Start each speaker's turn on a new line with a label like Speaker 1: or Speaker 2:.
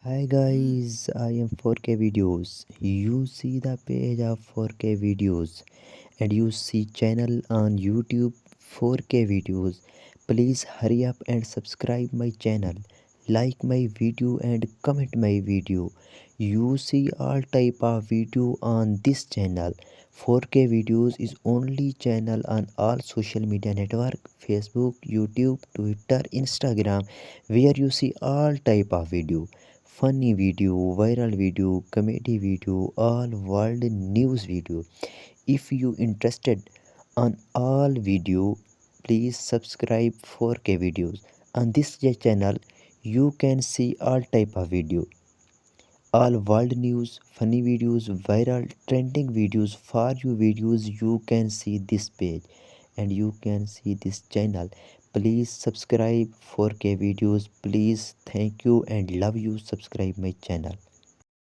Speaker 1: Hi guys, I am 4K videos. You see the page of 4K videos and you see channel on YouTube 4K videos. Please hurry up and subscribe my channel. Like my video and comment my video. You see all type of video on this channel. 4K videos is only channel on all social media network Facebook, YouTube, Twitter, Instagram where you see all type of video funny video, viral video, comedy video, all world news video. If you interested on all video, please subscribe 4K videos. On this channel, you can see all type of video, all world news, funny videos, viral, trending videos, for you videos. You can see this page and you can see this channel. Please subscribe 4K videos. Please, thank you and love you. Subscribe my channel.